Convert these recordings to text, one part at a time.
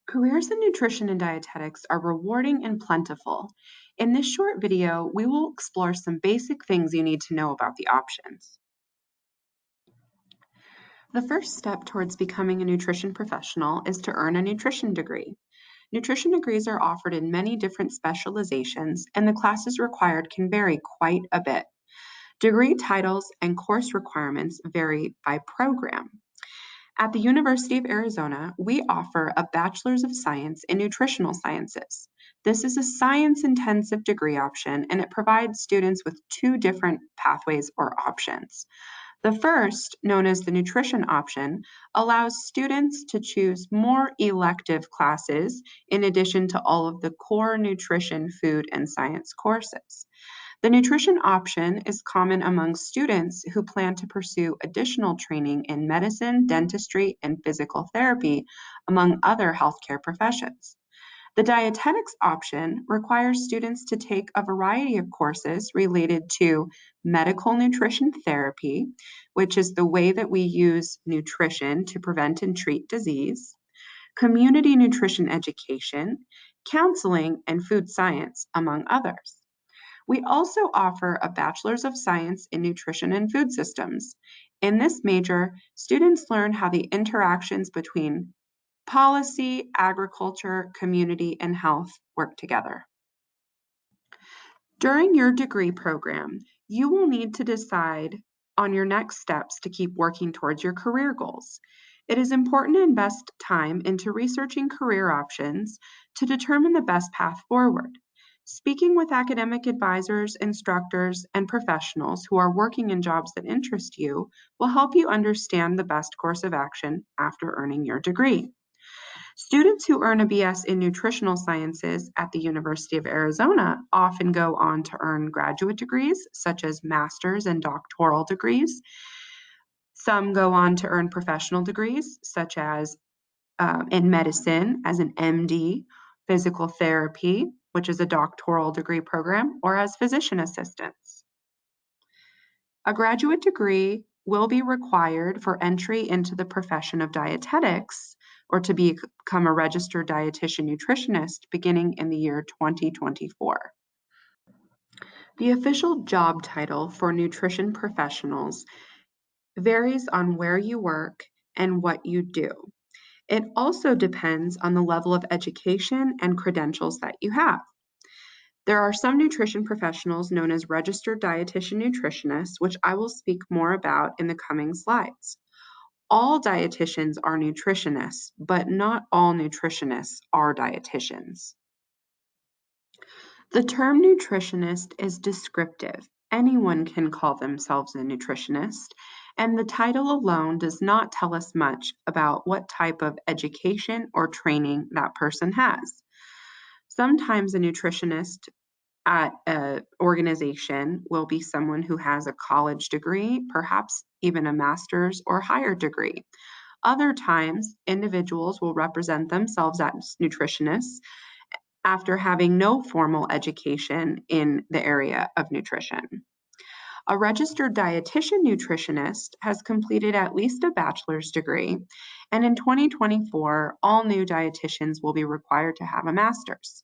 Careers in nutrition and dietetics are rewarding and plentiful. In this short video, we will explore some basic things you need to know about the options. The first step towards becoming a nutrition professional is to earn a nutrition degree. Nutrition degrees are offered in many different specializations, and the classes required can vary quite a bit. Degree titles and course requirements vary by program. At the University of Arizona, we offer a Bachelor's of Science in Nutritional Sciences. This is a science-intensive degree option, and it provides students with two different pathways or options. The first, known as the nutrition option, allows students to choose more elective classes in addition to all of the core nutrition, food, and science courses. The nutrition option is common among students who plan to pursue additional training in medicine, dentistry, and physical therapy, among other healthcare professions. The dietetics option requires students to take a variety of courses related to medical nutrition therapy, which is the way that we use nutrition to prevent and treat disease, community nutrition education, counseling, and food science, among others. We also offer a Bachelor's of Science in Nutrition and Food Systems. In this major, students learn how the interactions between policy, agriculture, community, and health work together. During your degree program, you will need to decide on your next steps to keep working towards your career goals. It is important to invest time into researching career options to determine the best path forward. Speaking with academic advisors, instructors, and professionals who are working in jobs that interest you will help you understand the best course of action after earning your degree. Students who earn a BS in nutritional sciences at the University of Arizona often go on to earn graduate degrees, such as master's and doctoral degrees. Some go on to earn professional degrees, such as in medicine as an MD, physical therapy, which is a doctoral degree program, or as physician assistants. A graduate degree will be required for entry into the profession of dietetics or to become a registered dietitian nutritionist beginning in the year 2024. The official job title for nutrition professionals varies on where you work and what you do. It also depends on the level of education and credentials that you have. There are some nutrition professionals known as registered dietitian nutritionists, which I will speak more about in the coming slides. All dietitians are nutritionists, but not all nutritionists are dietitians. The term nutritionist is descriptive. Anyone can call themselves a nutritionist, and the title alone does not tell us much about what type of education or training that person has. Sometimes a nutritionist at an organization will be someone who has a college degree, perhaps even a master's or higher degree. Other times, individuals will represent themselves as nutritionists after having no formal education in the area of nutrition. A registered dietitian nutritionist has completed at least a bachelor's degree, and in 2024, all new dietitians will be required to have a master's.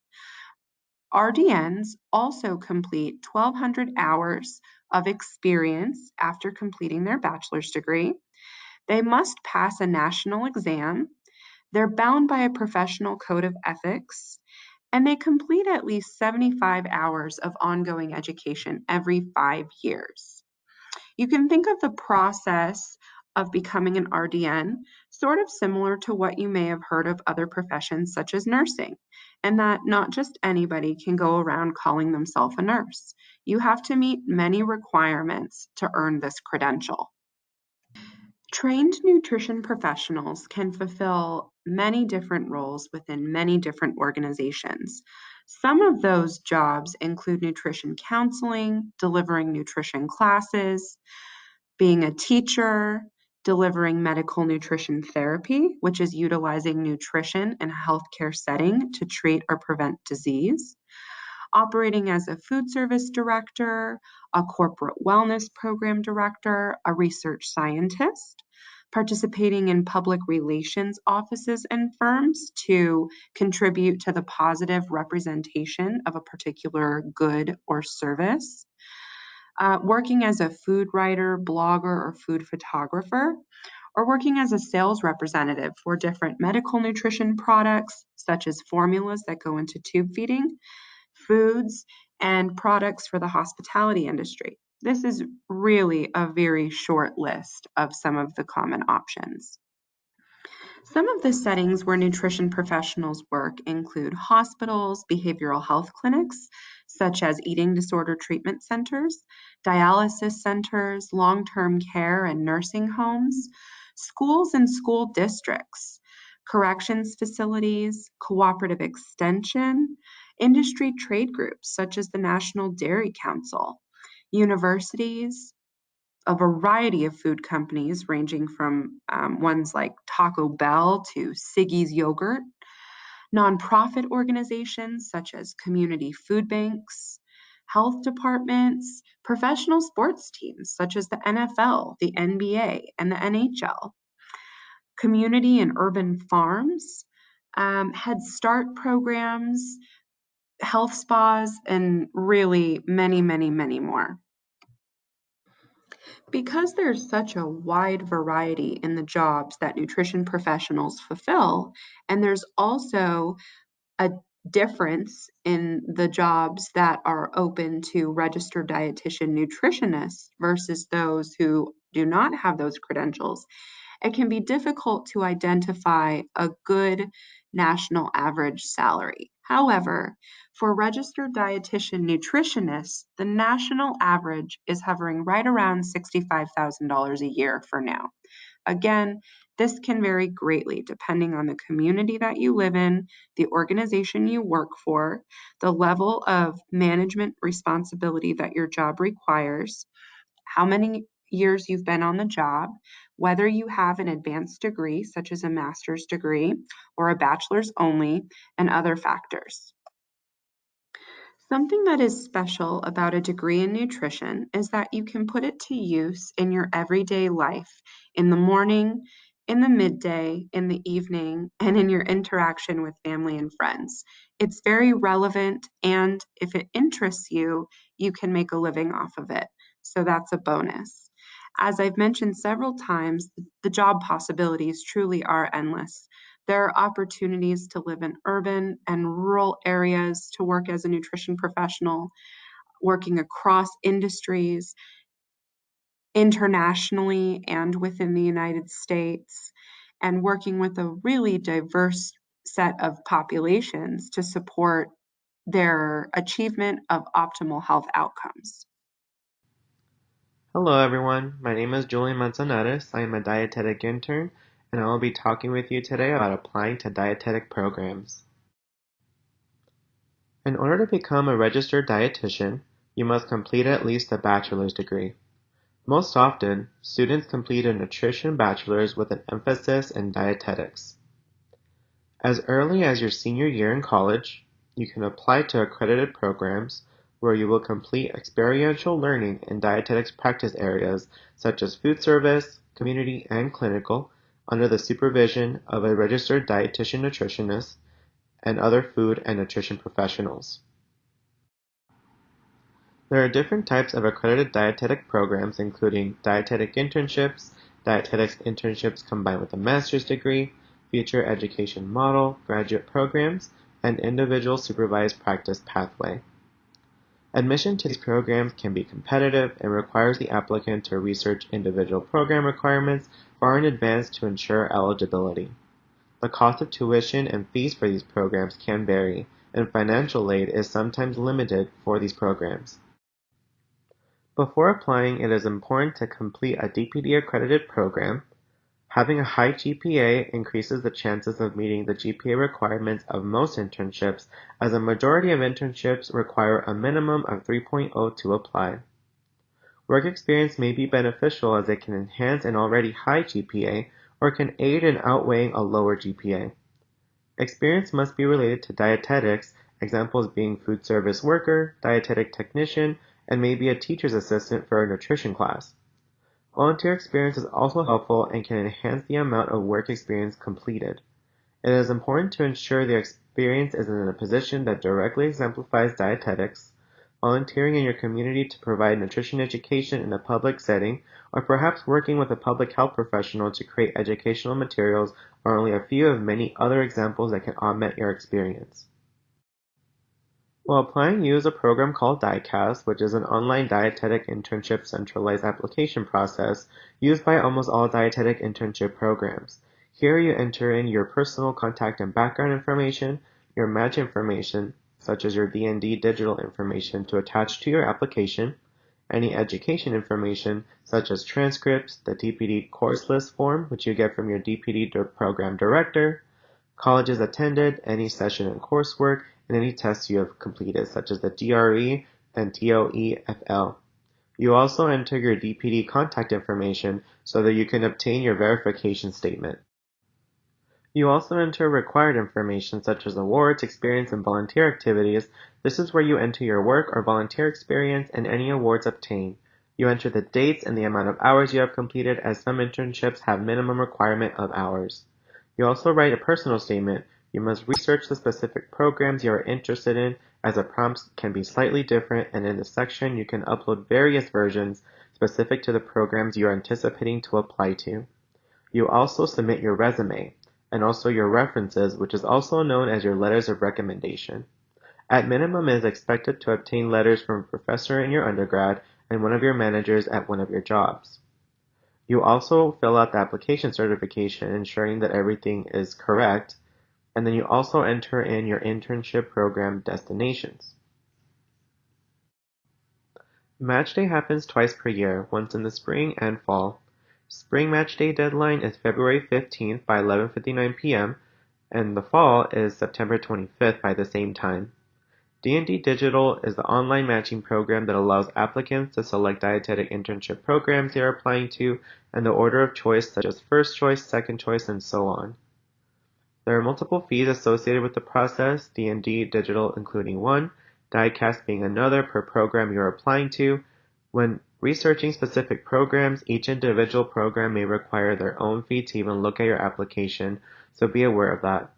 RDNs also complete 1,200 hours of experience after completing their bachelor's degree. They must pass a national exam. They're bound by a professional code of ethics, and they complete at least 75 hours of ongoing education every 5 years. You can think of the process of becoming an RDN sort of similar to what you may have heard of other professions such as nursing, and that not just anybody can go around calling themselves a nurse. You have to meet many requirements to earn this credential. Trained nutrition professionals can fulfill many different roles within many different organizations. Some of those jobs include nutrition counseling, delivering nutrition classes, being a teacher, delivering medical nutrition therapy, which is utilizing nutrition in a healthcare setting to treat or prevent disease, operating as a food service director, a corporate wellness program director, a research scientist, participating in public relations offices and firms to contribute to the positive representation of a particular good or service, working as a food writer, blogger, or food photographer, or working as a sales representative for different medical nutrition products, such as formulas that go into tube feeding, foods, and products for the hospitality industry. This is really a very short list of some of the common options. Some of the settings where nutrition professionals work include hospitals, behavioral health clinics, such as eating disorder treatment centers, dialysis centers, long-term care and nursing homes, schools and school districts, corrections facilities, cooperative extension, industry trade groups such as the National Dairy Council, universities, a variety of food companies ranging from ones like Taco Bell to Siggy's Yogurt, nonprofit organizations such as community food banks, health departments, professional sports teams such as the NFL, the NBA, and the NHL, community and urban farms, Head Start programs, health spas, and really many, many, many more. Because there's such a wide variety in the jobs that nutrition professionals fulfill, and there's also a difference in the jobs that are open to registered dietitian nutritionists versus those who do not have those credentials, it can be difficult to identify a good national average salary. However, for registered dietitian nutritionists, the national average is hovering right around $65,000 a year for now. Again, this can vary greatly depending on the community that you live in, the organization you work for, the level of management responsibility that your job requires, how many years you've been on the job, whether you have an advanced degree, such as a master's degree or a bachelor's only, and other factors. Something that is special about a degree in nutrition is that you can put it to use in your everyday life, in the morning, in the midday, in the evening, and in your interaction with family and friends. It's very relevant, and if it interests you, you can make a living off of it. So that's a bonus. As I've mentioned several times, the job possibilities truly are endless. There are opportunities to live in urban and rural areas, to work as a nutrition professional, working across industries, internationally and within the United States, and working with a really diverse set of populations to support their achievement of optimal health outcomes. Hello everyone, my name is Julian Manzanares. I am a dietetic intern, and I will be talking with you today about applying to dietetic programs. In order to become a registered dietitian, you must complete at least a bachelor's degree. Most often, students complete a nutrition bachelor's with an emphasis in dietetics. As early as your senior year in college, you can apply to accredited programs where you will complete experiential learning in dietetics practice areas such as food service, community, and clinical under the supervision of a registered dietitian nutritionist and other food and nutrition professionals. There are different types of accredited dietetic programs including dietetic internships, dietetics internships combined with a master's degree, future education model, graduate programs, and individual supervised practice pathway. Admission to these programs can be competitive and requires the applicant to research individual program requirements far in advance to ensure eligibility. The cost of tuition and fees for these programs can vary, and financial aid is sometimes limited for these programs. Before applying, it is important to complete a DPD accredited program. Having a high GPA increases the chances of meeting the GPA requirements of most internships, as a majority of internships require a minimum of 3.0 to apply. Work experience may be beneficial as it can enhance an already high GPA or can aid in outweighing a lower GPA. Experience must be related to dietetics, examples being food service worker, dietetic technician, and maybe a teacher's assistant for a nutrition class. Volunteer experience is also helpful and can enhance the amount of work experience completed. It is important to ensure the experience is in a position that directly exemplifies dietetics. Volunteering in your community to provide nutrition education in a public setting, or perhaps working with a public health professional to create educational materials are only a few of many other examples that can augment your experience. While applying, use a program called DIECAS, which is an online dietetic internship centralized application process used by almost all dietetic internship programs. Here you enter in your personal contact and background information, your match information, such as your D&D digital information to attach to your application, any education information, such as transcripts, the DPD course list form, which you get from your DPD program director, colleges attended, any session and coursework, and any tests you have completed, such as the DRE and TOEFL. You also enter your DPD contact information so that you can obtain your verification statement. You also enter required information such as awards, experience, and volunteer activities. This is where you enter your work or volunteer experience and any awards obtained. You enter the dates and the amount of hours you have completed, as some internships have minimum requirement of hours. You also write a personal statement. You must research the specific programs you are interested in, as the prompts can be slightly different, and in the section you can upload various versions specific to the programs you are anticipating to apply to. You also submit your resume, and also your references, which is also known as your letters of recommendation. At minimum, it is expected to obtain letters from a professor in your undergrad and one of your managers at one of your jobs. You also fill out the application certification, ensuring that everything is correct, and then you also enter in your internship program destinations. Match day happens twice per year, once in the spring and fall. Spring match day deadline is February 15th by 11:59 p.m., and the fall is September 25th by the same time. D&D Digital is the online matching program that allows applicants to select dietetic internship programs they are applying to and the order of choice, such as first choice, second choice, and so on. There are multiple fees associated with the process, D&D Digital including one, DieCast being another per program you're applying to. When researching specific programs, each individual program may require their own fee to even look at your application, so be aware of that.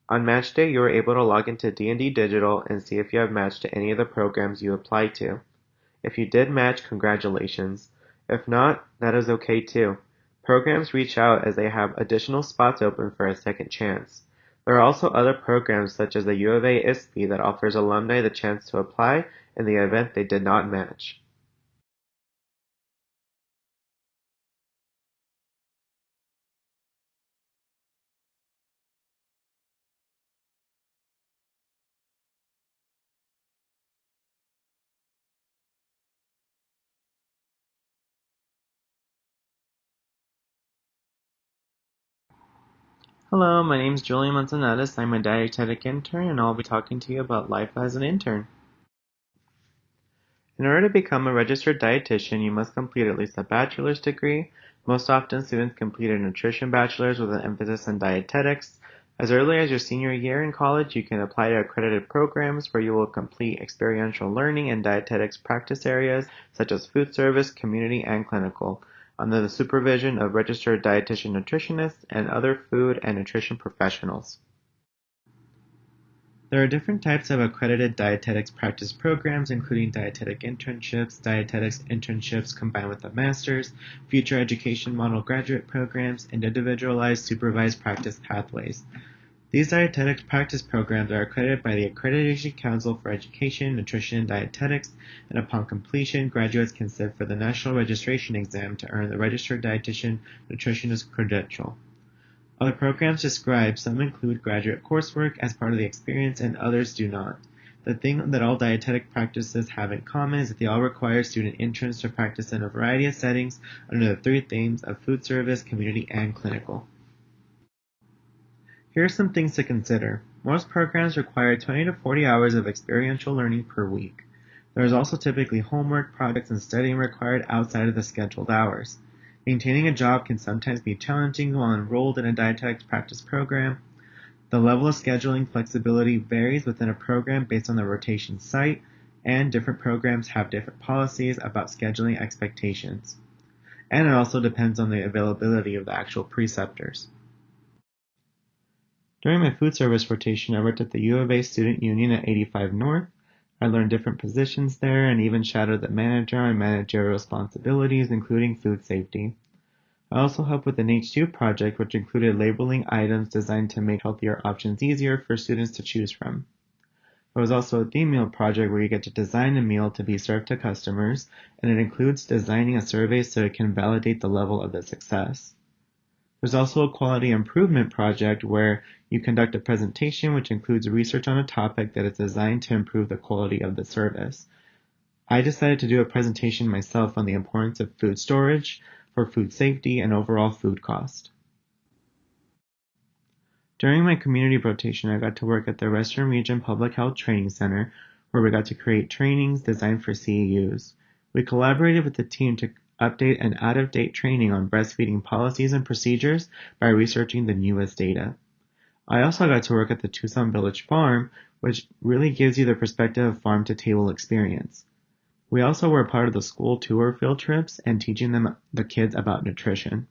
On match day, you are able to log into D&D Digital and see if you have matched to any of the programs you applied to. If you did match, congratulations. If not, that is okay too. Programs reach out as they have additional spots open for a second chance. There are also other programs such as the U of A ISPE that offers alumni the chance to apply in the event they did not match. Hello, my name is Julian Manzanares. I'm a dietetic intern, and I'll be talking to you about life as an intern. In order to become a registered dietitian, you must complete at least a bachelor's degree. Most often, students complete a nutrition bachelor's with an emphasis in dietetics. As early as your senior year in college, you can apply to accredited programs where you will complete experiential learning in dietetics practice areas such as food service, community, and clinical, under the supervision of registered dietitian nutritionists and other food and nutrition professionals. There are different types of accredited dietetics practice programs, including dietetic internships, dietetics internships combined with a master's, future education model graduate programs, and individualized supervised practice pathways. These dietetics practice programs are accredited by the Accreditation Council for Education, Nutrition, and Dietetics, and upon completion, graduates can sit for the National Registration Exam to earn the Registered Dietitian Nutritionist credential. Other programs described, some include graduate coursework as part of the experience and others do not. The thing that all dietetic practices have in common is that they all require student interns to practice in a variety of settings under the three themes of food service, community, and clinical. Here are some things to consider. Most programs require 20 to 40 hours of experiential learning per week. There is also typically homework, projects, and studying required outside of the scheduled hours. Maintaining a job can sometimes be challenging while enrolled in a dietetics practice program. The level of scheduling flexibility varies within a program based on the rotation site, and different programs have different policies about scheduling expectations. and it also depends on the availability of the actual preceptors. During my food service rotation, I worked at the U of A Student Union at 85 North. I learned different positions there and even shadowed the manager on managerial responsibilities, including food safety. I also helped with an H2 project, which included labeling items designed to make healthier options easier for students to choose from. There was also a theme meal project where you get to design a meal to be served to customers, and it includes designing a survey so it can validate the level of the success. There's also a quality improvement project where you conduct a presentation which includes research on a topic that is designed to improve the quality of the service. I decided to do a presentation myself on the importance of food storage for food safety and overall food cost. During my community rotation, I got to work at the Western Region Public Health Training Center, where we got to create trainings designed for CEUs. We collaborated with the team to update an out-of-date training on breastfeeding policies and procedures by researching the newest data. I also got to work at the Tucson Village Farm, which really gives you the perspective of farm-to-table experience. We also were a part of the school tour field trips and teaching the kids about nutrition.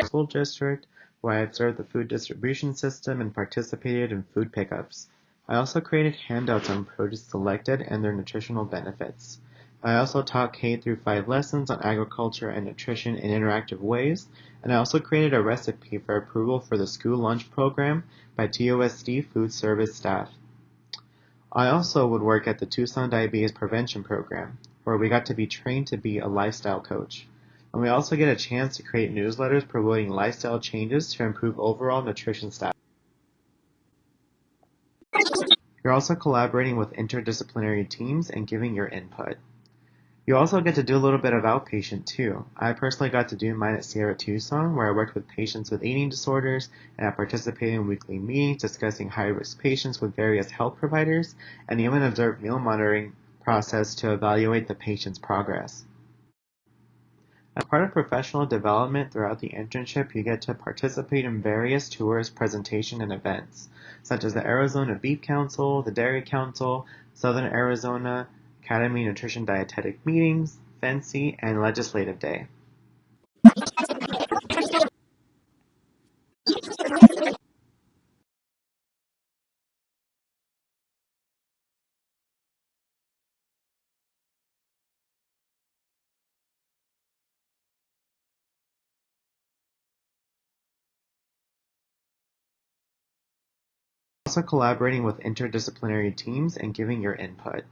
School district, where I observed the food distribution system and participated in food pickups. I also created handouts on produce selected and their nutritional benefits. I also taught K through 5 lessons on agriculture and nutrition in interactive ways, and I also created a recipe for approval for the school lunch program by TOSD food service staff. I also would work at the Tucson Diabetes Prevention Program, where we got to be trained to be a lifestyle coach. And we also get a chance to create newsletters promoting lifestyle changes to improve overall nutrition status. You're also collaborating with interdisciplinary teams and giving your input. You also get to do a little bit of outpatient too. I personally got to do mine at Sierra Tucson, where I worked with patients with eating disorders, and I participated in weekly meetings discussing high-risk patients with various health providers, and even observed meal monitoring process to evaluate the patient's progress. As part of professional development throughout the internship, you get to participate in various tours, presentation, and events, such as the Arizona Beef Council, the Dairy Council, Southern Arizona Academy Nutrition Dietetic meetings, FNCE, and Legislative Day. Also collaborating with interdisciplinary teams and giving your input.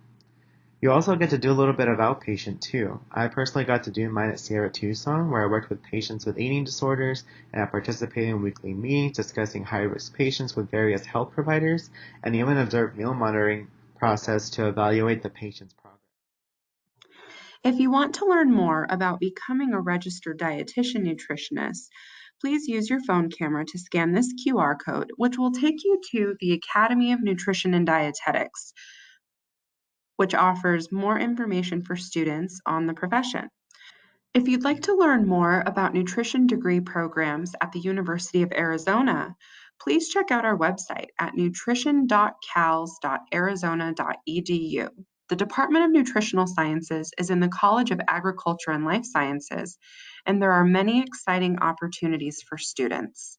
You also get to do a little bit of outpatient too. I personally got to do mine at Sierra Tucson, where I worked with patients with eating disorders, and I participated in weekly meetings discussing high-risk patients with various health providers, and even observed meal monitoring process to evaluate the patient's progress. If you want to learn more about becoming a registered dietitian nutritionist, please use your phone camera to scan this QR code, which will take you to the Academy of Nutrition and Dietetics, which offers more information for students on the profession. If you'd like to learn more about nutrition degree programs at the University of Arizona, please check out our website at nutrition.cals.arizona.edu. The Department of Nutritional Sciences is in the College of Agriculture and Life Sciences, and there are many exciting opportunities for students.